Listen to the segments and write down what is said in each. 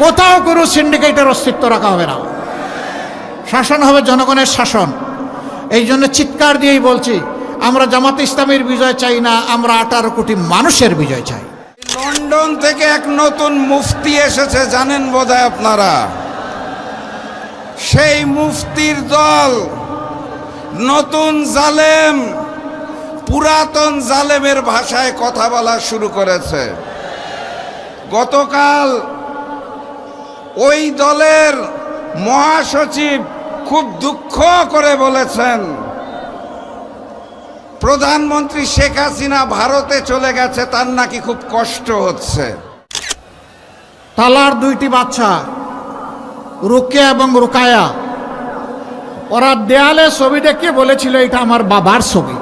কোথাও কোনো সিন্ডিকেটের অস্তিত্ব রাখা হবে না। শাসন হবে জনগণের শাসন। এই জন্য চিৎকার দিয়েই বলছি, আমরা জামাত ইসলামের বিজয় চাই না, আমরা 18 কোটি মানুষের বিজয় চাই। লন্ডন থেকে এক নতুন মুফতি এসেছে, জানেন বোধহয় আপনারা। সেই মুফতির দল নতুন জালেম, পুরাতন জালেমের ভাষায় কথা বলা শুরু করেছে। গতকাল ওই দলের মহাসচিব খুব দুঃখ করে বলেছেন, প্রধানমন্ত্রী শেখ হাসিনা ভারতে চলে গেছে, তার নাকি খুব কষ্ট হচ্ছে। তালার 2টি বাচ্চা, রুকিয়া এবং রুকায়া, ওরা দেয়ালে ছবি দেখিয়ে বলেছিল এটা আমার বাবার ছবি।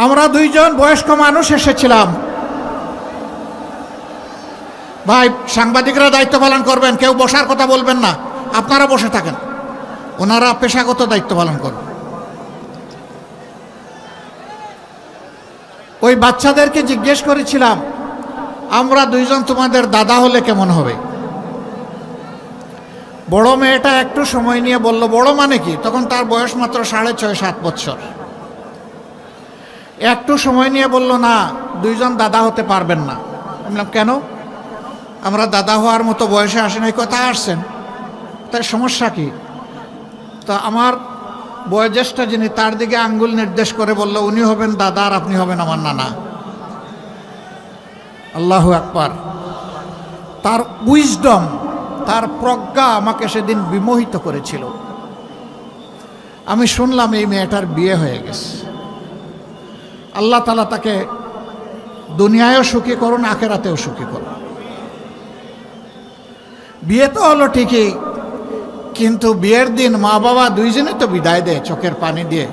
আমরা 2 জন বয়স্ক মানুষ এসেছিলাম। ভাই, সাংবাদিকরা দায়িত্ব পালন করবেন, কেউ বসার কথা বলবেন না, আপনারা বসে থাকেন, ওনারা পেশাগত দায়িত্ব পালন করবেন। ওই বাচ্চাদেরকে জিজ্ঞেস করেছিলাম, আমরা 2 জন তোমাদের দাদা হলে কেমন হবে? বড় মেয়েটা একটু সময় নিয়ে বলল, বড় মানে কি? তখন তার বয়স মাত্র 6.5-7 বছর। একটু সময় নিয়ে বলল, না, 2 জন দাদা হতে পারবেন না। আমি বললাম, কেন? আমরা দাদা হওয়ার মতো বয়সে আসেন। এই কথা আসছেন, তাই সমস্যা কি? তা আমার বয়োজ্যেষ্ঠ যিনি, তার দিকে আঙ্গুল নির্দেশ করে বলল, উনি হবেন দাদা আর আপনি হবেন আমার নানা। আল্লাহু আকবার। তার উইজডম, তার প্রজ্ঞা আমাকে সেদিন বিমোহিত করেছিল। আমি শুনলাম এই মেয়েটার বিয়ে হয়ে গেছে। আল্লাহ তাআলা তাকে দুনিয়ায়ও সুখী করুন, আখিরাতেও সুখী করুন। বিয়ে তো হলো ঠিকই, কিন্তু বিয়ের দিন মা বাবা 2 জনই তো বিদায় দেয় চোখের পানি দিয়ে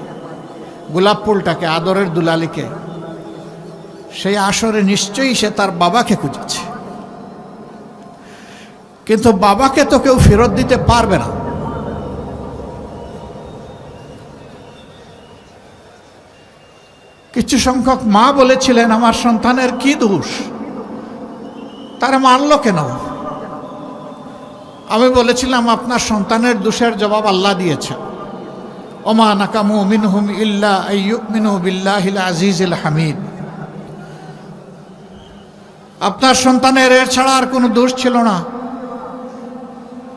গোলাপ ফুলটাকে, আদরের দুলালিকে। সেই আসরে নিশ্চয়ই সে তার বাবাকে খুঁজেছে, কিন্তু বাবাকে তো কেউ ফেরত দিতে পারবে না। কিছু সংখ্যক মা বলেছিলেন, আমার সন্তানের কি দোষ, তারা মানলো কেন? আমি বলেছিলাম, আপনার সন্তানের দোষের জবাব আল্লাহ দিয়েছেন। ওমা নাকামু মিনহুম ইল্লা আইয়ুমিনু বিল্লাহিল আজিজিল হামিদ। আপনার সন্তানের এর ছাড়া আর কোনো দোষ ছিল না।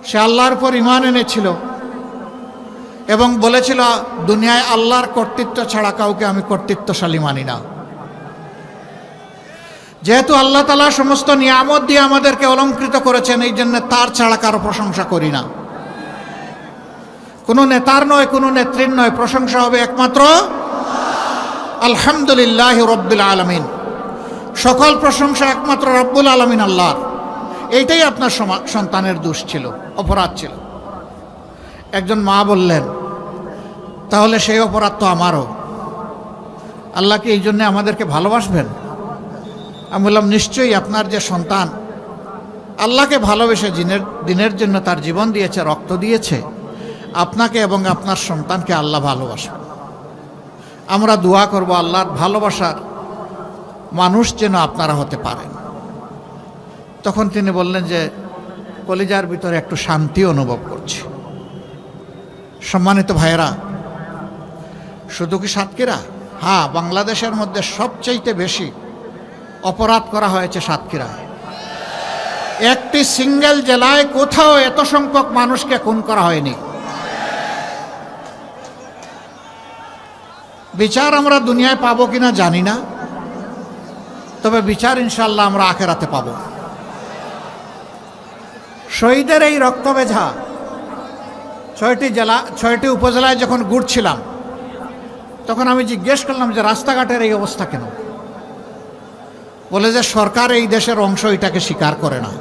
সে আল্লাহর উপর ঈমান এনেছিল এবং বলেছিল, দুনিয়ায় আল্লাহর কর্তৃত্ব ছাড়া কাউকে আমি কর্তৃত্বশালী মানি না। যেহেতু আল্লাহ তাআলা সমস্ত নিয়ামত দিয়ে আমাদেরকে অলঙ্কৃত করেছেন, এই জন্য তার ছাড়া কারো প্রশংসা করি না। কোনো নেতার নয়, কোনো নেত্রীর নয়, প্রশংসা হবে একমাত্র আলহামদুলিল্লাহি রাব্বিল আলামিন। সকল প্রশংসা একমাত্র রব্বুল আলামিন আল্লাহর। এইটাই আপনার সন্তানের দোষ ছিল, অপরাধ ছিল। একজন মা বললেন, তাহলে সেই অপরাধ তো আমারও। আল্লাহ কি এই জন্যে আমাদেরকে ভালোবাসবেন? আমি বললাম, নিশ্চয়ই। আপনার যে সন্তান আল্লাহকে ভালোবেসে দিনের জন্য তার জীবন দিয়েছে, রক্ত দিয়েছে, আপনাকে এবং আপনার সন্তানকে আল্লাহ ভালোবাসবে। আমরা দোয়া করব আল্লাহর ভালোবাসার মানুষ যেন আপনারা হতে পারেন। তখন তিনি বললেন যে, কলিজার ভিতরে একটু শান্তি অনুভব করছি। সম্মানিত ভাইয়েরা, শুধু কি সাতক্ষীরা? হ্যাঁ, বাংলাদেশের মধ্যে সবচাইতে বেশি অপরাধ করা হয়েছে সাতক্ষীরায়। একটি সিঙ্গেল জেলায় কোথাও এত সংখ্যক মানুষকে খুন করা হয়নি। বিচার আমরা দুনিয়ায় পাবো কিনা জানি না, তবে বিচার ইনশাআল্লাহ আমরা আখিরাতে পাবো। শহীদের এই রক্তভেজা 6টি উপজেলায় যখন ঘুরছিলাম, তখন আমি জিজ্ঞেস করলাম যে রাস্তাঘাটের এই অবস্থা কেন? বলে যে সরকার এই দেশের অংশ, এটাকে স্বীকার করে না।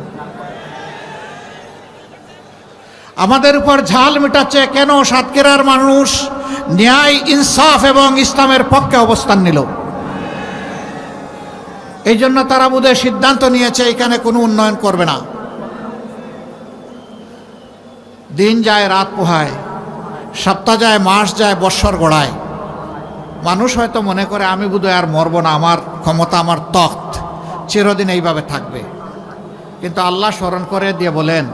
আমাদের উপর ঝাল মেটাচ্ছে কেন? সাতক্ষীরার মানুষ ন্যায়, ইনসাফ এবং ইসলামের পক্ষে অবস্থান নিল। এই জন্য তারা বোধহয় সিদ্ধান্ত নিয়েছে এখানে কোনো উন্নয়ন করবে না। দিন যায়, রাত পোহায়, সপ্তাহ যায়, মাস যায়, বৎসর গড়ায়, মানুষ হয়তো মনে করে আমি বোধহয় আর মরব না, আমার ক্ষমতা, আমার তখ্ত চিরদিন এইভাবে থাকবে। কিন্তু আল্লাহ স্মরণ করে দিয়ে বলেন,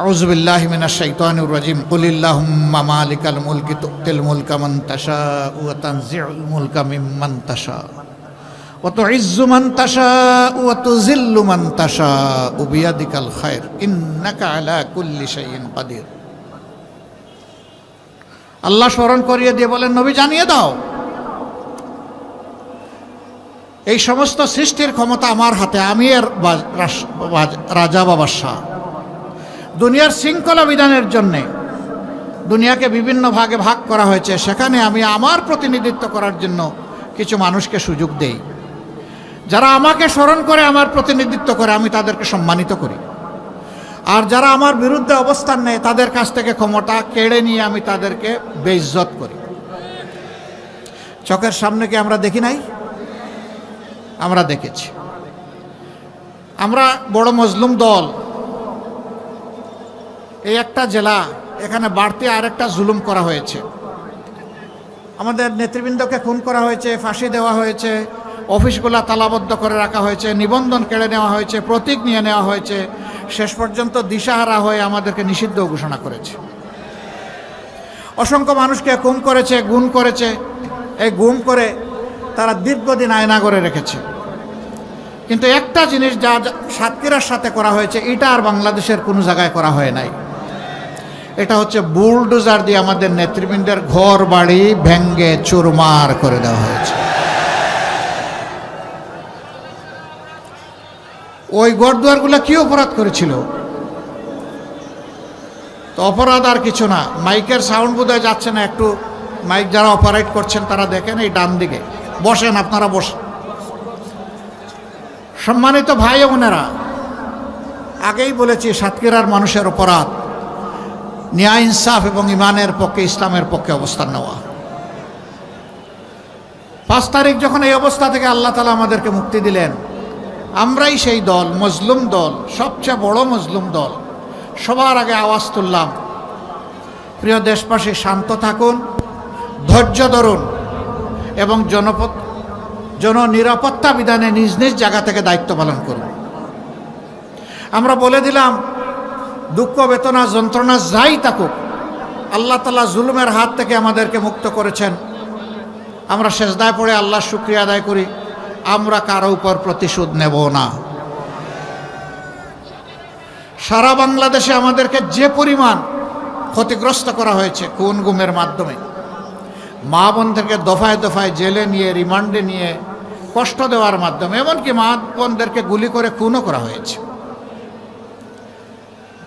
আউযু বিল্লাহি মিনাশ শাইতানির রাজিম, কুলিল্লাহুম্মা মালিকাল মুলকি তুতিল মুলকা মান তাশাউ ওয়া তানজিউল মুলকা মিম্মান তাশাউ ওয়া তুইজ্জু মান তাশাউ ওয়া তুযিল্লু মান তাশাউ বিয়াদিকাল খায়র ইন্নাকা আলা কুল্লি শাইইন কাদির। আল্লাহ স্মরণ করিয়ে দিয়ে বলেন, নবী জানিয়ে দাও এই সমস্ত সৃষ্টির ক্ষমতা আমার হাতে, আমি এর রাজা বা বাদশা। দুনিয়ার শৃঙ্খলা বিধানের জন্যে দুনিয়াকে বিভিন্ন ভাগে ভাগ করা হয়েছে, সেখানে আমি আমার প্রতিনিধিত্ব করার জন্য কিছু মানুষকে সুযোগ দেই। যারা আমাকে স্মরণ করে, আমার প্রতিনিধিত্ব করে, আমি তাদেরকে সম্মানিত করি। আর যারা আমার বিরুদ্ধে অবস্থান নেয়, তাদের কাছ থেকে ক্ষমতা কেড়ে নিয়ে আমি তাদেরকে বেইজ্জত করি। চোখের সামনে কি আমরা দেখি নাই? আমরা দেখেছি। আমরা বড় মজলুম দল, এই একটা জেলা, এখানে বাড়তি আরেকটা জুলুম করা হয়েছে। আমাদের নেতৃবৃন্দকে খুন করা হয়েছে, ফাঁসি দেওয়া হয়েছে, অফিসগুলা তালাবদ্ধ করে রাখা হয়েছে, নিবন্ধন কেড়ে নেওয়া হয়েছে, প্রতীক নিয়ে নেওয়া হয়েছে, শেষ পর্যন্ত দিশাহারা হয়ে আমাদেরকে নিষিদ্ধ ঘোষণা করেছে। অসংখ্য মানুষকে খুন করেছে, গুম করেছে। এই গুম করে তারা দীর্ঘদিন আয়না করে রেখেছে। কিন্তু একটা জিনিস যা সাতক্ষীরার সাথে করা হয়েছে, এটা আর বাংলাদেশের কোনো জায়গায় করা হয় নাই। এটা হচ্ছে বুলডোজার দিয়ে আমাদের নেতৃবৃন্দের ঘর বাড়ি ভেঙ্গে চুরমার করে দেওয়া হয়েছে। ওই ঘরদুয়ারগুলো কি অপরাধ করেছিল? তো অপরাধ আর কিছু না, মাইকের সাউন্ড বোধহয় যাচ্ছে না। একটু মাইক যারা অপারেট করছেন তারা দেখেন, এই ডান দিকে বসেন, আপনারা বসেন। সম্মানিত ভাই ও বোনেরা, আগেই বলেছি সাতক্ষীরার মানুষের অপরাধ ন্যায় ইনসাফ এবং ইমানের পক্ষে, ইসলামের পক্ষে অবস্থান নেওয়া। 5 তারিখ যখন এই অবস্থা থেকে আল্লাহ তাআলা আমাদেরকে মুক্তি দিলেন, আমরাই সেই দল, মজলুম দল, সবচেয়ে বড় মজলুম দল। সবার আগে আওয়াজ তুললাম, প্রিয় দেশবাসী শান্ত থাকুন, ধৈর্য ধরুন এবং জননিরাপত্তা বিধানে নিজ নিজ জায়গা থেকে দায়িত্ব পালন করুন। আমরা বলে দিলাম, দুঃখ বেদনা যন্ত্রণা যাই থাকুক, আল্লাহ তাআলা জুলুমের হাত থেকে আমাদেরকে মুক্ত করেছেন। আমরা সেজদায় পড়ে আল্লাহর শুকরিয়া আদায় করি। আমরা কারো উপর প্রতিশোধ নেব না। সারা বাংলাদেশে আমাদেরকে যে পরিমাণ ক্ষতিগ্রস্ত করা হয়েছে খুন গুমের মাধ্যমে, মা বোনদেরকে দফায় দফায় জেলে নিয়ে, রিমান্ডে নিয়ে কষ্ট দেওয়ার মাধ্যমে, এমনকি মা বোনদেরকে গুলি করে খুনও করা হয়েছে।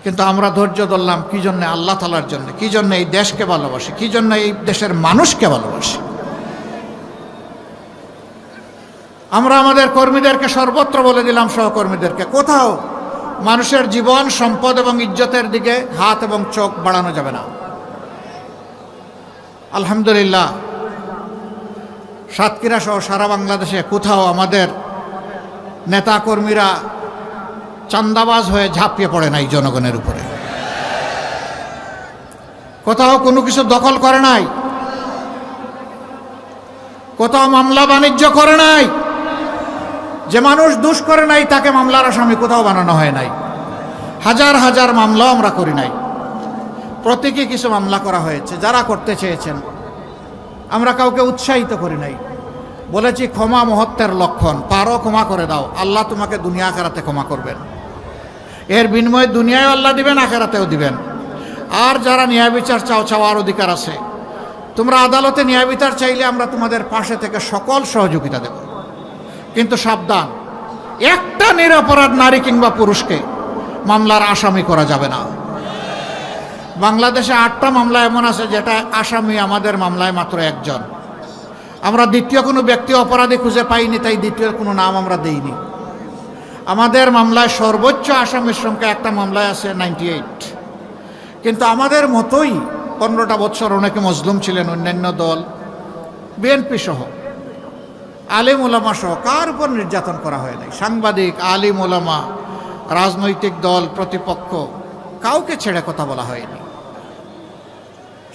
কিন্তু আমরা ধৈর্য ধরলাম। কি জন্য? আল্লাহ তাআলার জন্য। কি জন্য? এই দেশকে ভালোবাসি। কি জন্য? এই দেশের মানুষকে ভালোবাসি। আমরা আমাদের কর্মীদেরকে সর্বত্র বলে দিলাম, সহকর্মীদেরকে, কোথাও মানুষের জীবন, সম্পদ এবং ইজ্জতের দিকে হাত এবং চোখ বাড়ানো যাবে না। আলহামদুলিল্লাহ, সাতক্ষীরা সহ সারা বাংলাদেশে কোথাও আমাদের নেতাকর্মীরা চান্দাবাজ হয়ে ঝাঁপিয়ে পড়ে নাই জনগণের উপরে। কোথাও কোনো কিছু দখল করে নাই, কোথাও মামলা বাণিজ্য করে নাই। যে মানুষ দোষ করে নাই তাকে মামলার আসামি কোথাও বানানো হয় নাই। হাজার হাজার মামলাও আমরা করি নাই। প্রত্যেকে কিছু মামলা করা হয়েছে যারা করতে চেয়েছেন। আমরা কাউকে উৎসাহিত করি নাই। বলেছি ক্ষমা মহত্বের লক্ষণ, পারো ক্ষমা করে দাও, আল্লাহ তোমাকে দুনিয়া আখিরাতে ক্ষমা করবেন। এর বিনিময়ে দুনিয়ায় আল্লাহ দিবেন, আখিরাতেও দিবেন। আর যারা ন্যায় বিচার চাও, চাওয়ার অধিকার আছে। তোমরা আদালতে ন্যায় বিচার চাইলে আমরা তোমাদের পাশে থেকে সকল সহযোগিতা দেব। কিন্তু সাবধান, একটা নিরপরাধ নারী কিংবা পুরুষকে মামলার আসামি করা যাবে না। বাংলাদেশে 8টা মামলা এমন আছে যেটা আসামি আমাদের মামলায় মাত্র একজন। আমরা দ্বিতীয় কোনো ব্যক্তি অপরাধী খুঁজে পাইনি, তাই দ্বিতীয় কোনো নাম আমরা দেইনি। আমাদের মামলায় সর্বোচ্চ আসামির সংখ্যা একটা মামলায় আছে 98। কিন্তু আমাদের মতোই 15টা বছর অনেকে মজলুম ছিলেন, অন্যান্য দল, বিএনপি সহ, আলিম ওলামা সহ কার উপর নির্যাতন করা হয় নাই। সাংবাদিক, আলিম ওলামা, রাজনৈতিক দল, প্রতিপক্ষ, কাউকে ছেড়ে কথা বলা হয়নি।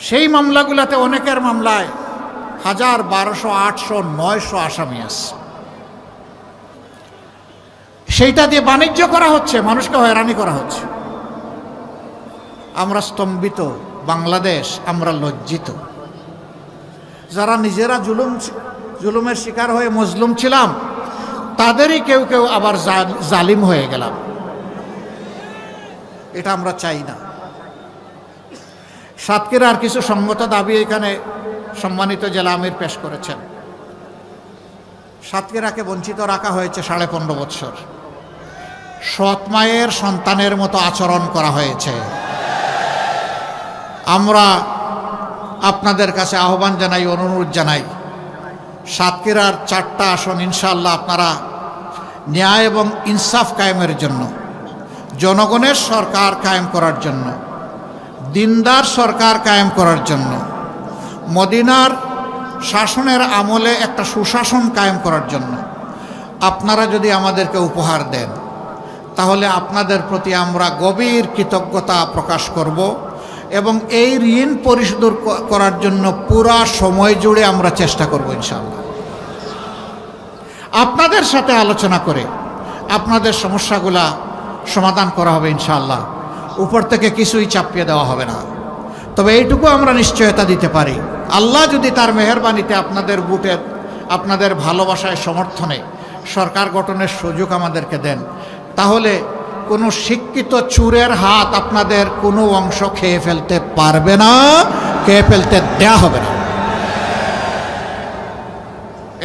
সেই মামলাগুলোতে অনেকের মামলায় 1000, 1200, 800, 900 আসামি আছে। সেইটা দিয়ে বাণিজ্য করা হচ্ছে, মানুষকে হয়রানি করা হচ্ছে। আমরা স্তম্ভিত, বাংলাদেশ আমরা লজ্জিত। যারা নিজেরা জুলুমের শিকার হয়ে মজলুম ছিলাম, তাদেরই কেউ কেউ আবার জালিম হয়ে গেলাম। এটা আমরা চাই না। সাতক্ষীরার কিছু সঙ্গত দাবি এখানে সম্মানিত জেলা আমির পেশ করেছেন। সাতক্ষীরাকে বঞ্চিত রাখা হয়েছে 15.5 বৎসর। সৎ মায়ের সন্তানের মতো আচরণ করা হয়েছে। আমরা আপনাদের কাছে আহ্বান জানাই, অনুরোধ জানাই, সাতক্ষীরার 4টা আসন ইনশাআল্লাহ আপনারা ন্যায় এবং ইনসাফ কায়েমের জন্য, জনগণের সরকার কায়েম করার জন্য, দিনদার সরকার কায়েম করার জন্য, মদিনার শাসনের আমলে একটা সুশাসন কায়েম করার জন্য আপনারা যদি আমাদেরকে উপহার দেন, তাহলে আপনাদের প্রতি আমরা গভীর কৃতজ্ঞতা প্রকাশ করব এবং এই ঋণ পরিশোধ করার জন্য পুরা সময় জুড়ে আমরা চেষ্টা করব ইনশাআল্লাহ। আপনাদের সাথে আলোচনা করে আপনাদের সমস্যাগুলা সমাধান করা হবে ইনশাআল্লাহ। উপর থেকে কিছুই চাপিয়ে দেওয়া হবে না। তবে এইটুকু আমরা নিশ্চয়তা দিতে পারি, আল্লাহ যদি তার মেহেরবানিতে আপনাদের বুটের, আপনাদের ভালোবাসায়, সমর্থনে সরকার গঠনের সুযোগ আমাদেরকে দেন, তাহলে কোনো শিক্ষিত চুরের হাত আপনাদের কোনো অংশ খেয়ে ফেলতে পারবে না, খেয়ে ফেলতে দেয়া হবে না।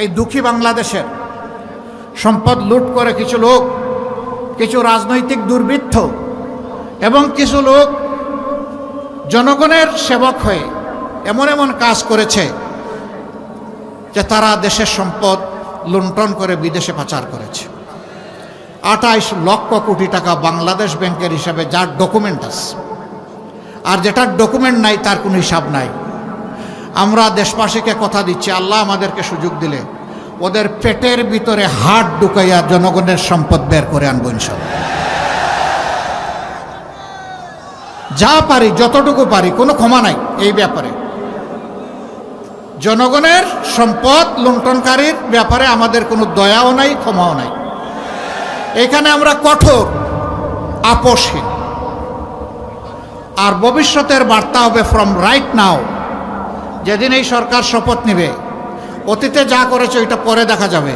এই দুঃখী বাংলাদেশের সম্পদ লুট করে কিছু লোক, কিছু রাজনৈতিক দুর্বৃত্ত এবং কিছু লোক জনগণের সেবক হয়ে এমন এমন কাজ করেছে যে তারা দেশের সম্পদ লুণ্ঠন করে বিদেশে পাচার করেছে। 28 লক্ষ কোটি টাকা বাংলাদেশ ব্যাংকের হিসাবে, যার ডকুমেন্ট আছে, আর যেটার ডকুমেন্ট নাই তার কোনো হিসাব নাই। আমরা দেশবাসীকে কথা দিচ্ছি, আল্লাহ আমাদেরকে সুযোগ দিলে ওদের পেটের ভিতরে হাত ঢুকাইয়া জনগণের সম্পদ বের করে আনবো ইনশাআল্লাহ। যা পারি, যতটুকু পারি, কোনো ক্ষমা নাই এই ব্যাপারে। জনগণের সম্পদ লুণ্ঠনকারীর ব্যাপারে আমাদের কোনো দয়াও নাই, ক্ষমাও নাই। এখানে আমরা কঠোর, আপোষহীন। আর ভবিষ্যতের বার্তা হবে ফ্রম রাইট নাও। যেদিন এই সরকার শপথ নেবে, অতীতে যা করেছে ওইটা পরে দেখা যাবে,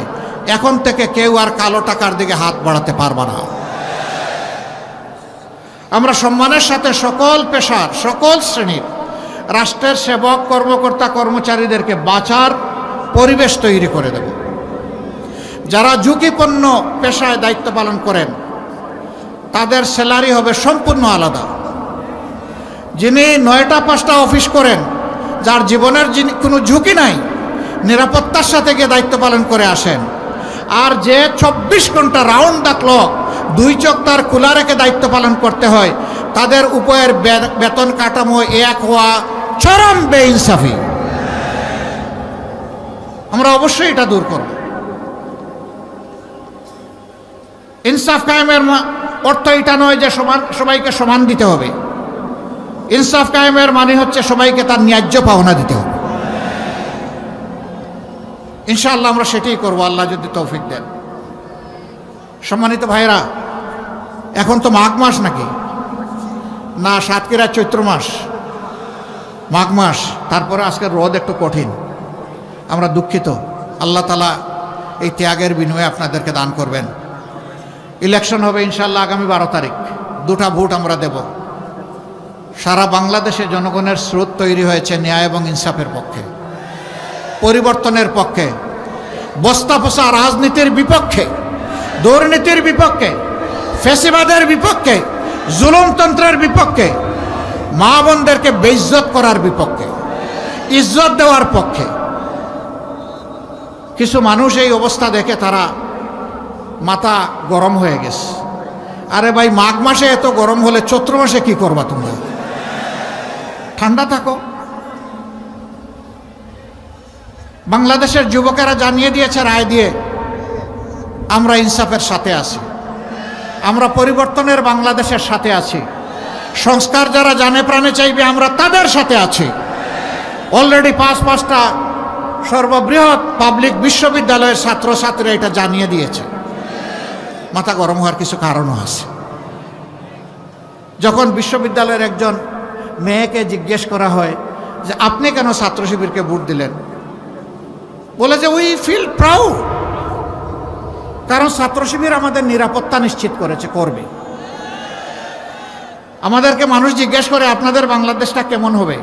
এখন থেকে কেউ আর কালো টাকার দিকে হাত বাড়াতে পারবে না। আমরা সম্মানের সাথে সকল পেশার, সকল শ্রেণীর রাষ্ট্রের সেবক, কর্মকর্তা, কর্মচারীদেরকে বাঁচার পরিবেশ তৈরি করে দেব। যারা ঝুঁকিপূর্ণ পেশায় দায়িত্ব পালন করেন তাদের স্যালারি হবে সম্পূর্ণ আলাদা। যিনি 9টা 5টা অফিস করেন, যার জীবনের কোনো ঝুঁকি নাই, নিরাপত্তার সাথে গিয়ে দায়িত্ব পালন করে আসেন, আর যে 24 ঘন্টা রাউন্ড দ্য ক্লক 2 চোখ তার খোলা রেখে দায়িত্ব পালন করতে হয়, তাদের উপরের বেতন কাঠামো এক হওয়া চরম বেইনসাফি। আমরা অবশ্যই এটা দূর করব। ইনসাফ কায়েমের অর্থ এটা নয় যে সবাইকে সমান দিতে হবে। ইনসাফ কায়েমের মানে হচ্ছে সবাইকে তার ন্যায্য পাওনা দিতে হবে। ইনশাআল্লাহ আমরা সেটাই করব, আল্লাহ যদি তৌফিক দেন। সম্মানিত ভাইরা, এখন তো মাঘ মাস নাকি না, সাতক্ষীরা চৈত্র মাস, মাঘ মাস। তারপরে আজকের রোদ একটু কঠিন, আমরা দুঃখিত। আল্লাহ তাআলা এই ত্যাগের বিনিময়ে আপনাদেরকে দান করবেন। ইলেকশন হবে ইনশাআল্লাহ আগামী 12 তারিখ। 2টা ভোট আমরা দেব। সারা বাংলাদেশে জনগণের স্রোত তৈরি হয়েছে ন্যায় এবং ইনসাফের পক্ষে, পরিবর্তনের পক্ষে, বস্তা পচা রাজনীতির বিপক্ষে, দুর্নীতির বিপক্ষে, ফ্যাসিবাদের বিপক্ষে, জুলুমতন্ত্রের বিপক্ষে, মা বোনদেরকে বেইজ্জত করার বিপক্ষে, ইজ্জত দেওয়ার পক্ষে। কিছু মানুষ এই অবস্থা দেখে তারা মাথা গরম হয়ে গেছে। আরে ভাই, মাঘ মাসে এত গরম হলে চৈত্র মাসে কি করবা তোমরা? ঠান্ডা থাকো। বাংলাদেশের যুবকেরা জানিয়ে দিয়েছে রায় দিয়ে, আমরা ইনসাফের সাথে আছি, আমরা পরিবর্তনের বাংলাদেশের সাথে আছি। সংস্কার যারা জানে প্রাণে চাইবে, আমরা তাদের সাথে আছি। অলরেডি 5-5টা সর্ববৃহৎ পাবলিক বিশ্ববিদ্যালয়ের ছাত্রছাত্রীরা এটা জানিয়ে দিয়েছে। মাথা গরম হওয়ার কিছু কারণও আছে। যখন বিশ্ববিদ্যালয়ের একজন মেয়েকে জিজ্ঞেস করা হয় যে আপনি কেন ছাত্র শিবিরকে ভোট দিলেন, বলে যে উই ফিল প্রাউড, কারণ ছাত্র শিবির আমাদের নিরাপত্তা নিশ্চিত করেছে, করবে। আমাদেরকে মানুষ জিজ্ঞেস করে আপনাদের বাংলাদেশটা কেমন হবে,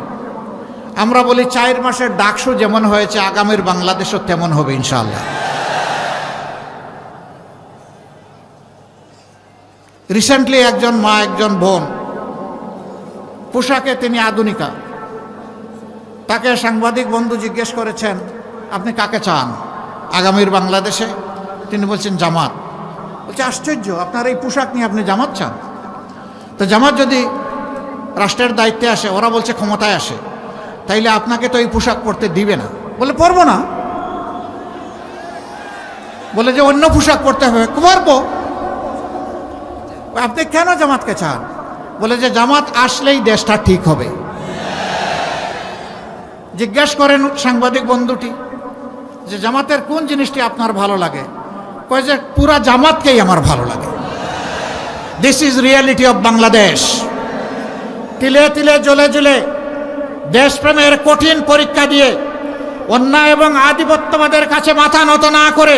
আমরা বলি 4 মাসের ডাকসু যেমন হয়েছে আগামীর বাংলাদেশও তেমন হবে ইনশাআল্লাহ। রিসেন্টলি একজন মা, একজন বোন, পোশাকে তিনি আধুনিকা, তাকে সাংবাদিক বন্ধু জিজ্ঞেস করেছেন আপনি কাকে চান আগামীর বাংলাদেশে? তিনি বলছেন জামাত। বলছে আশ্চর্য, আপনার এই পোশাক নিয়ে আপনি জামাত চান? তো জামাত যদি রাষ্ট্রের দায়িত্বে আসে, ওরা বলছে ক্ষমতায় আসে, তাইলে আপনাকে তো এই পোশাক পরতে দিবে না। বলে পরবো না। বলে যে অন্য পোশাক পরতে হবে, পরবো। আপনি কেন জামাতকে চান? বলে যে জামাত আসলেই দেশটা ঠিক হবে। জিজ্ঞাসা করেন সাংবাদিক বন্ধুটি যে জামাতের কোন জিনিসটি আপনার ভালো লাগে? কয় যে পুরা জামাতকেই আমার ভালো লাগে। This is reality of Bangladesh. তিলে তিলে জ্বলে জ্বলে দেশপ্রেমের কঠিন পরীক্ষা দিয়ে অন্যায় এবং আধিপত্যবাদের কাছে মাথা নত না করে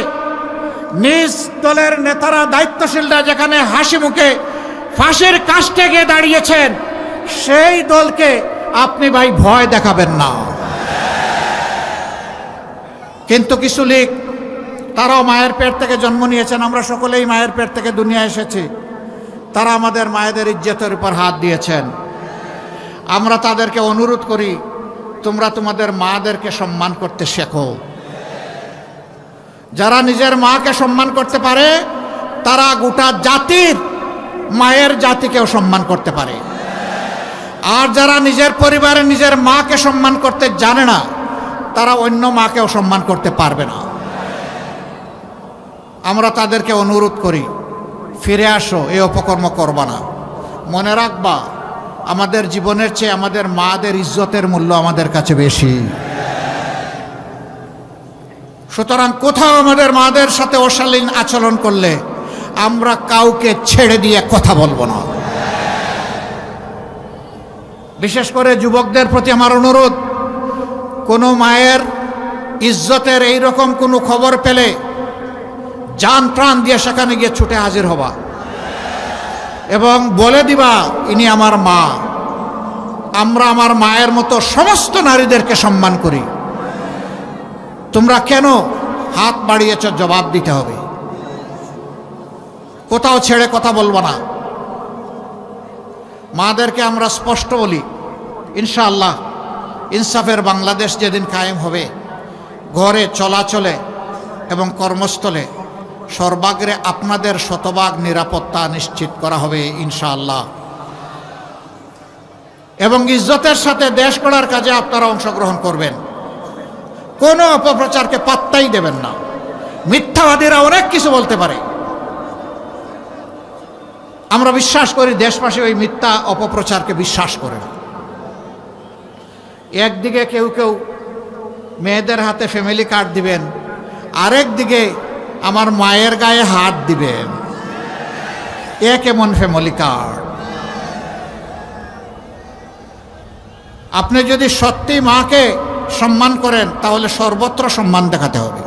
নিজ দলের নেতারা, দায়িত্বশীলরা যেখানে হাসি মুখে ফাঁসির কাস্টে গিয়ে দাঁড়িয়েছেন, সেই দলকে আপনি ভাই ভয় দেখাবেন না। কিন্তু কিছু লীগ, তারাও মায়ের পেট থেকে জন্ম নিয়েছেন, আমরা সকলেই মায়ের পেট থেকে দুনিয়া এসেছি, তারা আমাদের মায়েদের ইজ্জতের উপর হাত দিয়েছেন। আমরা তাদেরকে অনুরোধ করি, তোমরা তোমাদের মাদেরকে সম্মান করতে শেখো। যারা নিজের মাকে সম্মান করতে পারে তারা গোটা জাতির মায়ের জাতিকেও সম্মান করতে পারে। আর যারা নিজের পরিবারে নিজের মাকে সম্মান করতে জানে না, তারা অন্য মাকেও সম্মান করতে পারবে না। আমরা তাদেরকে অনুরোধ করি, ফিরে আসো, এই অপকর্ম করবা না। মনে রাখবা, আমাদের জীবনের চেয়ে আমাদের মাদের ইজ্জতের মূল্য আমাদের কাছে বেশি। সুতরাং কোথাও আমাদের মাদের সাথে অশালীন আচরণ করলে আমরা কাউকে ছেড়ে দিয়ে কথা বলবো না। বিশেষ করে যুবকদের প্রতি আমার অনুরোধ, কোনো মায়ের ইজ্জতের এইরকম কোনো খবর পেলে জান প্রাণ দিয়ে সেখানে গিয়ে ছুটে হাজির হবা এবং বলে দিবা ইনি আমার মা। আমরা আমার মায়ের মতো সমস্ত নারীদেরকে সম্মান করি, তোমরা কেন হাত বাড়িয়েছ জবাব দিতে হবে। কোথাও ছেড়ে কথা বলবো না। মাদেরকে আমরা স্পষ্ট বলি, ইনশাআল্লাহ ইনসাফের বাংলাদেশ যেদিন কায়েম হবে, ঘরে চলাচলে এবং কর্মস্থলে সর্বাগ্রে আপনাদের শতভাগ নিরাপত্তা নিশ্চিত করা হবে ইনশাআল্লাহ। এবং ইজ্জতের সাথে দেশ গড়ার কাজে আপনারা অংশগ্রহণ করবেন। কোনো অপপ্রচারকে পাত্তাই দেবেন না। মিথ্যাবাদীরা অনেক কিছু বলতে পারে, আমরা বিশ্বাস করি দেশবাসী ওই মিথ্যা অপপ্রচারকে বিশ্বাস করে না। একদিকে কেউ কেউ মেয়েদের হাতে ফ্যামিলি কার্ড দিবেন, আরেক দিকে আমার মায়ের গায়ে হাত দিবেন। এ কেমন ফ্যামিলি কার্ড? আপনি যদি সত্যি মাকে সম্মান করেন তাহলে সর্বত্র সম্মান দেখাতে হবে,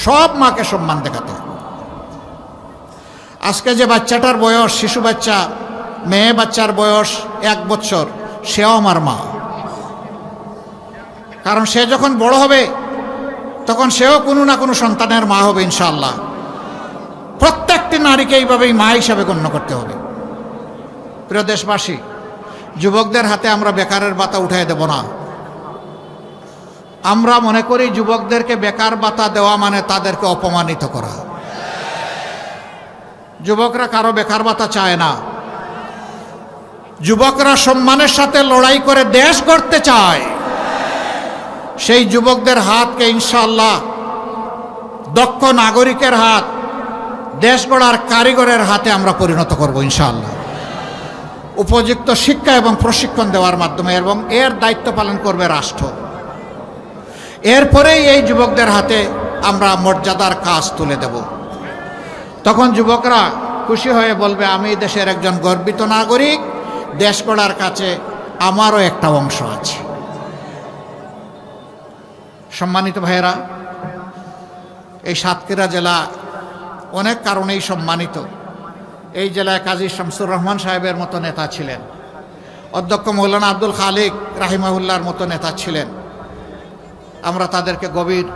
সব মাকে সম্মান দেখাতে হবে। আজকে যে বাচ্চাটার বয়স, শিশু বাচ্চা, মেয়ে বাচ্চার বয়স 1 বছর, সেও আমার মা। কারণ সে যখন বড় হবে তখন সেও কোনো না কোনো সন্তানের মা হবে ইনশাআল্লাহ। প্রত্যেকটি নারীকে এইভাবেই মা হিসাবে গণ্য করতে হবে। প্রিয় দেশবাসী, যুবকদের হাতে আমরা বেকারের ভাতা উঠাই দেব না। আমরা মনে করি যুবকদেরকে বেকার ভাতা দেওয়া মানে তাদেরকে অপমানিত করা। যুবকরা কারো বেকার ভাতা চায় না। যুবকরা সম্মানের সাথে লড়াই করে দেশ গড়তে চায়। সেই যুবকদের হাতকে ইনশাআল্লাহ দক্ষ নাগরিকের হাত, দেশ গড়ার কারিগরের হাতে আমরা পরিণত করব ইনশাআল্লাহ। উপযুক্ত শিক্ষা এবং প্রশিক্ষণ দেওয়ার মাধ্যমে, এবং এর দায়িত্ব পালন করবে রাষ্ট্র। এরপরেই এই যুবকদের হাতে আমরা মর্যাদার কাজ তুলে দেব। তখন যুবকরা খুশি হয়ে বলবে, আমি দেশের একজন গর্বিত নাগরিক, দেশ গড়ার কাছে আমারও একটা অংশ আছে। সম্মানিত ভাইয়েরা, এই সাতক্ষীরা জেলা অনেক কারণেই সম্মানিত। এই জেলায় কাজী শামসুর রহমান সাহেবের মতো নেতা ছিলেন, অধ্যক্ষ মৌলানা আব্দুল খালিক রাহিমাহুল্লাহর মতো নেতা ছিলেন। আমরা তাদেরকে গভীর,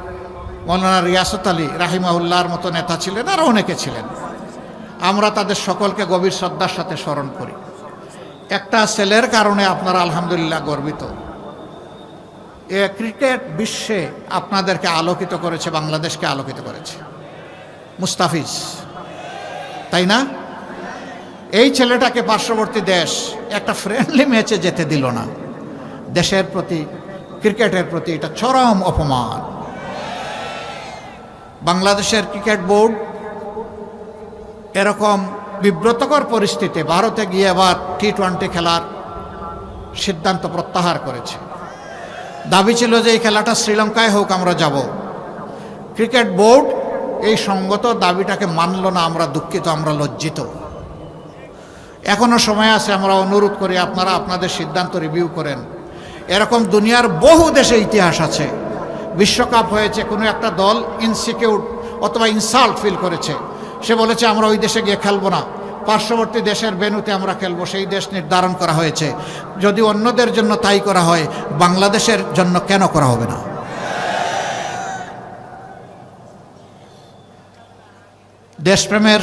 মৌলানা রিয়াসত আলী রাহিমাহুল্লাহর মতো নেতা ছিলেন, আরও অনেকে ছিলেন। আমরা তাদের সকলকে গভীর শ্রদ্ধার সাথে স্মরণ করি। একটা ছেলের কারণে আপনারা আলহামদুলিল্লাহ গর্বিত। এ ক্রিকেট বিশ্বে আপনাদেরকে আলোকিত করেছে, বাংলাদেশকে আলোকিত করেছে মুস্তাফিজ, তাই না? এই ছেলেটাকে পার্শ্ববর্তী দেশ একটা ফ্রেন্ডলি ম্যাচে যেতে দিল না। দেশের প্রতি, ক্রিকেটের প্রতি এটা চরম অপমান। বাংলাদেশের ক্রিকেট বোর্ড এরকম বিব্রতকর পরিস্থিতি ভারতে গিয়ে আবার টি-20 খেলার সিদ্ধান্ত প্রত্যাহার করেছে। দাবি ছিল যে এই খেলাটা শ্রীলঙ্কায় হোক, আমরা যাব। ক্রিকেট বোর্ড এই সঙ্গত দাবিটাকে মানল না। আমরা দুঃখিত, আমরা লজ্জিত। এখনো সময় আছে, আমরা অনুরোধ করি আপনারা আপনাদের সিদ্ধান্ত রিভিউ করেন। এরকম দুনিয়ার বহু দেশে ইতিহাস আছে, বিশ্বকাপ হয়েছে, কোনো একটা দল ইনসিকিউর অথবা ইনসাল্ট ফিল করেছে, সে বলেছে আমরা ওই দেশে গিয়ে খেলবো না, পার্শ্ববর্তী দেশের ভেন্যুতে আমরা খেলবো। সেই দেশ নির্ধারণ করা হয়েছে। যদি অন্যদের জন্য তাই করা হয়, বাংলাদেশের জন্য কেন করা হবে না? দেশপ্রেমের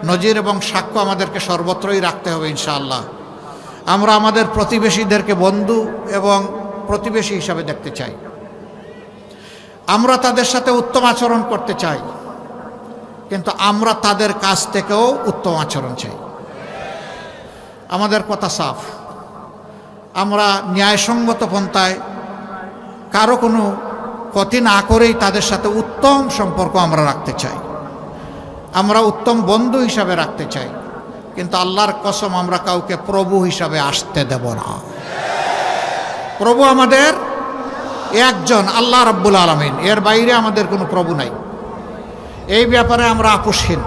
নজির এবং সাক্ষ্য আমাদেরকে সর্বত্রই রাখতে হবে ইনশাআল্লাহ। আমরা আমাদের প্রতিবেশীদেরকে বন্ধু এবং প্রতিবেশী হিসাবে দেখতে চাই। আমরা তাদের সাথে উত্তম আচরণ করতে চাই, কিন্তু আমরা তাদের কাছ থেকেও উত্তম আচরণ চাই। আমাদের কথা সাফ, আমরা ন্যায়সঙ্গত পন্থায় কারো কোনো ক্ষতি না করেই তাদের সাথে উত্তম সম্পর্ক আমরা রাখতে চাই, আমরা উত্তম বন্ধু হিসাবে রাখতে চাই। কিন্তু আল্লাহর কসম, আমরা কাউকে প্রভু হিসাবে আসতে দেব না। প্রভু আমাদের একজন, আল্লাহ রাব্বুল আলামিন, এর বাইরে আমাদের কোনো প্রভু নাই। এই ব্যাপারে আমরা আপোষহীন।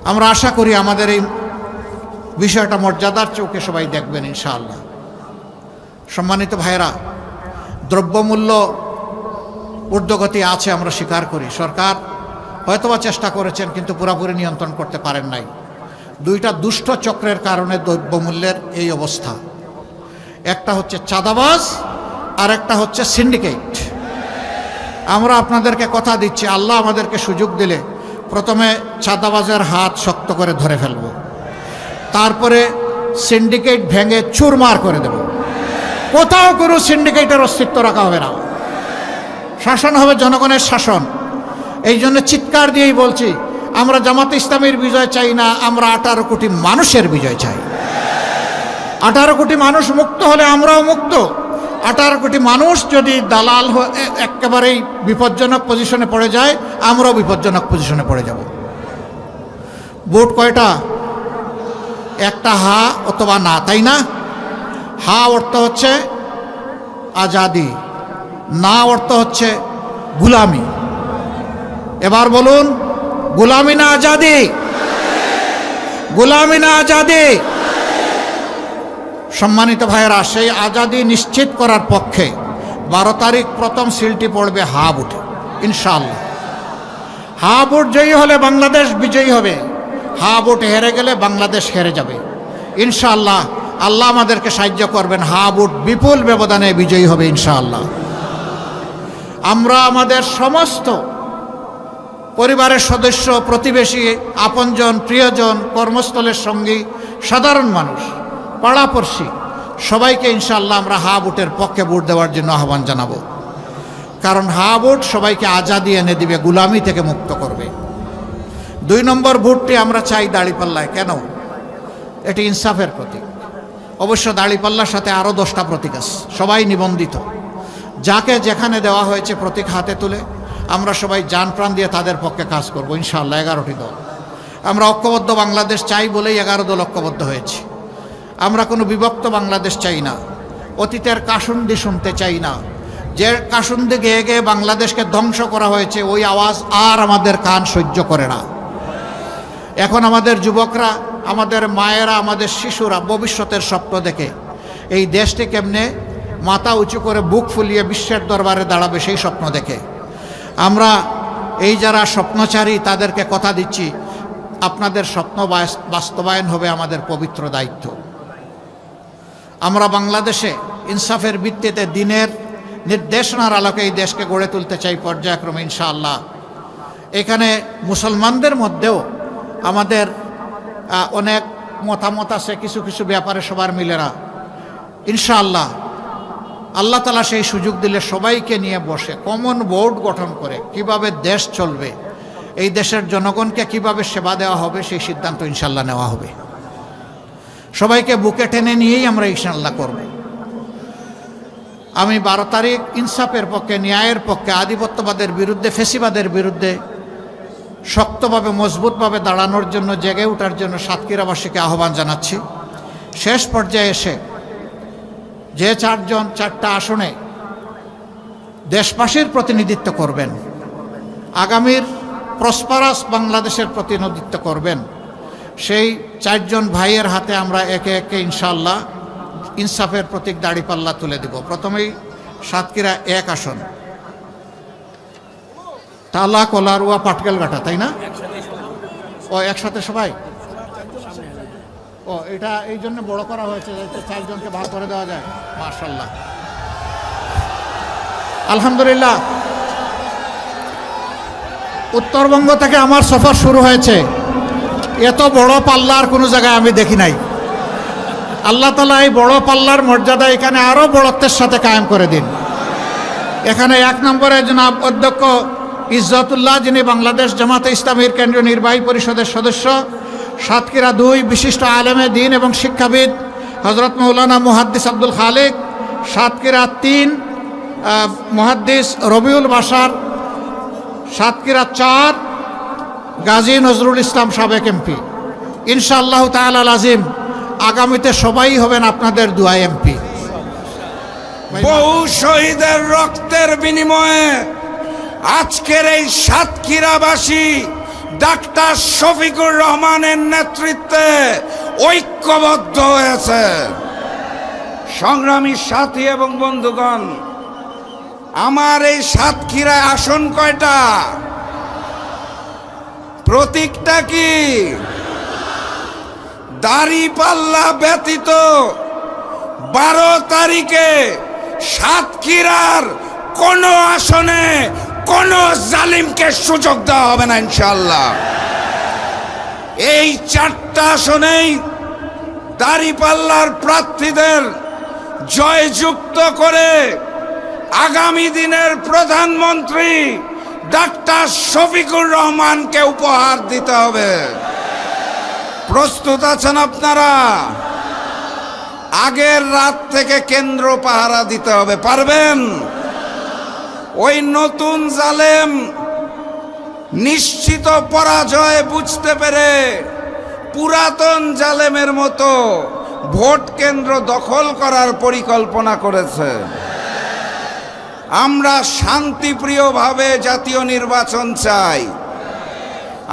আমরা আশা করি আমাদের এই বিষয়টা মর্যাদার চৌকে সবাই দেখবেন ইনশাআল্লাহ। সম্মানিত ভাইয়েরা, দ্রব্যমূল্য ঊর্ধ্বগতি আছে, আমরা স্বীকার করি। সরকার হয়তোবা চেষ্টা করেছেন, কিন্তু পুরোপুরি নিয়ন্ত্রণ করতে পারেন নাই। দুইটা দুষ্ট চক্রের কারণে দ্রব্যমূল্যের এই অবস্থা। একটা হচ্ছে চাঁদাবাজ, আর একটা হচ্ছে সিন্ডিকেট। আমরা আপনাদেরকে কথা দিচ্ছি, আল্লাহ আমাদেরকে সুযোগ দিলে প্রথমে চাঁদাবাজের হাত শক্ত করে ধরে ফেলব, তারপরে সিন্ডিকেট ভেঙে চুরমার করে দেব। কোথাও কোনো সিন্ডিকেটের অস্তিত্ব রাখা হবে না। শাসন হবে জনগণের শাসন। এই জন্য চিৎকার দিয়েই বলছি, আমরা জামাতে ইসলামের বিজয় চাই না, আমরা 18 কোটি মানুষের বিজয় চাই। 18 কোটি মানুষ মুক্ত হলে আমরাও মুক্ত। 18 কোটি মানুষ যদি দালাল একেবারেই বিপজ্জনক পজিশনে পড়ে যায়, আমরাও বিপজ্জনক পজিশনে পড়ে যাব। ভোট কয়টা? একটা হা অথবা না, তাই না? হা অর্থ হচ্ছে আজাদি, না অর্থ হচ্ছে গুলামি। এবার বলুন, গুলামি না আজাদি? গুলামি না আজাদি? সম্মানিত ভাইয়েরা, সেই আজাদি নিশ্চিত করার পক্ষে 12 তারিখ প্রথম সিলটি পড়বে হা বুটে ইনশাআল্লাহ। হা বুট জয়ী হলে বাংলাদেশ বিজয়ী হবে, হা বুট হেরে গেলে বাংলাদেশ হেরে যাবে ইনশাআল্লাহ। আল্লাহ আমাদেরকে সাহায্য করবেন, হা বুট বিপুল ব্যবধানে বিজয়ী হবে ইনশাআল্লাহ। আমরা আমাদের সমস্ত পরিবারের সদস্য, প্রতিবেশী, আপনজন, প্রিয়জন, কর্মস্থলের সঙ্গী, সাধারণ মানুষ, পাড়াপড়শি সবাইকে ইনশাআল্লাহ আমরা হা বুটের পক্ষে ভোট দেওয়ার জন্য আহ্বান জানাবো। কারণ হা ভোট সবাইকে আজাদি এনে দিবে, গুলামি থেকে মুক্ত করবে। 2 নম্বর ভোটটি আমরা চাই দাড়িপাল্লায়। কেন? এটি ইনসাফের প্রতীক। অবশ্য দাড়িপাল্লার সাথে আরও 10টা প্রতীক আছে, সবাই নিবন্ধিত। যাকে যেখানে দেওয়া হয়েছে প্রতীক হাতে তুলে আমরা সবাই জান প্রাণ দিয়ে তাদের পক্ষে কাজ করব ইনশাআল্লাহ। 11টি দল। আমরা ঐক্যবদ্ধ বাংলাদেশ চাই বলেই 11 দল ঐক্যবদ্ধ হয়েছে। আমরা কোনো বিভক্ত বাংলাদেশ চাই না, অতীতের কাসুন্দি শুনতে চাই না। যে কাসুন্দি গেয়ে গেয়ে বাংলাদেশকে ধ্বংস করা হয়েছে, ওই আওয়াজ আর আমাদের কান সহ্য করে না। এখন আমাদের যুবকরা, আমাদের মায়েরা, আমাদের শিশুরা ভবিষ্যতের স্বপ্ন দেখে এই দেশটি কেমনে মাথা উঁচু করে বুক ফুলিয়ে বিশ্বের দরবারে দাঁড়াবে সেই স্বপ্ন দেখে। আমরা এই যারা স্বপ্নচারী তাদেরকে কথা দিচ্ছি, আপনাদের স্বপ্ন বাস্তবায়ন হবে আমাদের পবিত্র দায়িত্ব। আমরা বাংলাদেশে ইনসাফের ভিত্তিতে দিনের নির্দেশনার আলোকে এই দেশকে গড়ে তুলতে চাই পর্যায়ক্রমে ইনশাআল্লাহ। এখানে মুসলমানদের মধ্যেও আমাদের অনেক মতামত আছে, কিছু কিছু ব্যাপারে সবার মিলে না। ইনশাআল্লাহ আল্লাহ তাআলা সেই সুযোগ দিলে সবাইকে নিয়ে বসে কমন বোর্ড গঠন করে কিভাবে দেশ চলবে, এই দেশের জনগণকে কিভাবে সেবা দেওয়া হবে সেই সিদ্ধান্ত ইনশাআল্লাহ নেওয়া হবে। সবাইকে বুকে টেনে নিয়েই আমরা ইনশাআল্লাহ করব। আমি 12 তারিখ ইনসাফের পক্ষে, ন্যায়ের পক্ষে, আধিপত্যবাদের বিরুদ্ধে, ফেসিবাদের বিরুদ্ধে শক্তভাবে মজবুতভাবে দাঁড়ানোর জন্য, জেগে ওঠার জন্য সাতক্ষীরাবাসীকে আহ্বান জানাচ্ছি। শেষ পর্যায়ে এসে যে 4টা আসনে দেশবাসীর প্রতিনিধিত্ব করবেন, আগামীর প্রসপারাস বাংলাদেশের প্রতিনিধিত্ব করবেন, সেই 4জন ভাইয়ের হাতে আমরা একে একে ইনশাআল্লাহ ইনসাফের প্রতীক দাড়িপাল্লা তুলে দিব। প্রথমেই সাতক্ষীরা 1 আসন, টালা, কলারুয়া, পাটকেলঘাটা, তাই না? ও একসাথে সবাই? ও এটা এই জন্য বড় করা হয়েছে, 4জনকে ভাগ করে দেওয়া যায়। মাশাআল্লাহ, আলহামদুলিল্লাহ। উত্তরবঙ্গ থেকে আমার সফর শুরু হয়েছে, এত বড় পাল্লার কোনো জায়গায় আমি দেখি নাই। আল্লাহ তাআলা এই বড় পাল্লার মর্যাদা এখানে আরও বড়ত্বের সাথে কায়েম করে দিন। এখানে 1 নম্বরে জনাব অধ্যক্ষ ইজ্জতুল্লাহ, যিনি বাংলাদেশ জামাতে ইসলামীর কেন্দ্রীয় নির্বাহী পরিষদের সদস্য। সাতক্ষীরা 2 বিশিষ্ট আলেমে দ্বীন এবং শিক্ষাবিদ হযরত মাওলানা মুহাদ্দিস আব্দুল খালেক। সাতক্ষীরা 3 মুহাদ্দিস রবিউল বাশার। সাতক্ষীরা 4 গাজী নজরুল ইসলাম, সাবেক এমপি। ইনশাআল্লাহ তাআলা আজিম আগামীতে সবাই হবেন আপনাদের দোয়া এমপি। বহু শহীদের রক্তের বিনিময়ে আজকের এই সাতক্ষীরাবাসী ডাক্তার শফিকুর রহমানের নেতৃত্বে ঐক্যবদ্ধ হয়েছে। সংগ্রামী সাথী এবং বন্ধুগণ, আমার এই সাতক্ষীরায় আসন কয়টা? প্রতীকটা কি? দাড়িপাল্লা ব্যতীত 12 তারিখে সাতক্ষীরার কোন আসনে কোন জালিমকে সুযোগ দেওয়া হবে না ইনশাআল্লাহ। এই 4টা আসনেই দাড়িপাল্লার প্রার্থীদের জয়যুক্ত করে আগামী দিনের প্রধানমন্ত্রী ডাক্তার শফিকুর রহমানকে উপহার দিতে হবে। প্রস্তুত আছেন আপনারা? আগের রাত থেকে কেন্দ্র পাহারা দিতে হবে, পারবেন? ওই নতুন জালেম নিশ্চিত পরাজয় বুঝতে পেরে পুরাতন জালেমের মতো ভোট কেন্দ্র দখল করার পরিকল্পনা করেছে। আমরা শান্তিপ্রিয়ভাবে জাতীয় নির্বাচন চাই,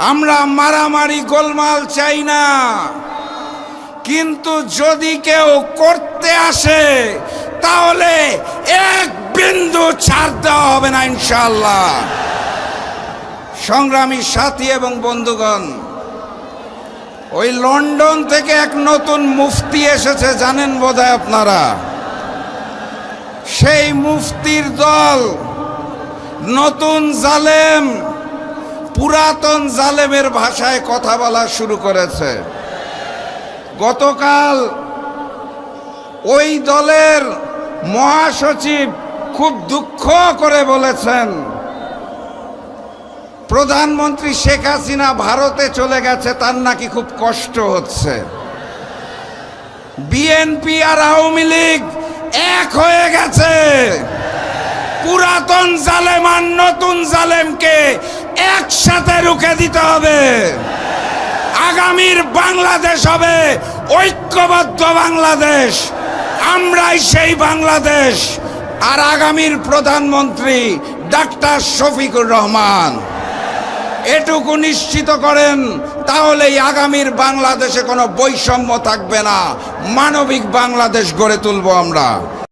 আমরা মারামারি গোলমাল চাই না। কিন্তু যদি কেউ করতে আসে তাহলে 1 বিন্দু ছাড় দেওয়া হবে না ইনশাআল্লাহ। সংগ্রামী সাথী এবং বন্ধুগণ, ওই লন্ডন থেকে এক নতুন মুফতি এসেছে, জানেন বোধহয় আপনারা। সেই মুফতির দল নতুন জালেম, পুরাতন জালেমের ভাষায় কথা বলা শুরু করেছে। গতকাল ওই দলের মহাসচিব খুব দুঃখ করে বলেছেন, প্রধানমন্ত্রী শেখ হাসিনা ভারতে চলে গেছে, তার নাকি খুব কষ্ট হচ্ছে। বিএনপি আর আওয়ামী লীগ এক হয়ে গেছে। পুরাতন জালেম আর নতুন জালেমকে একসাথে রুখে দিতে হবে। আগামীর বাংলাদেশ হবে ঐক্যবদ্ধ বাংলাদেশ। আমরাই সেই বাংলাদেশ। আর আগামীর প্রধানমন্ত্রী ডাক্তার শফিকুর রহমান। এটুকু নিশ্চিত করেন, তাহলেই আগামীর বাংলাদেশে কোনো বৈষম্য থাকবে না, মানবিক বাংলাদেশ গড়ে তুলব আমরা।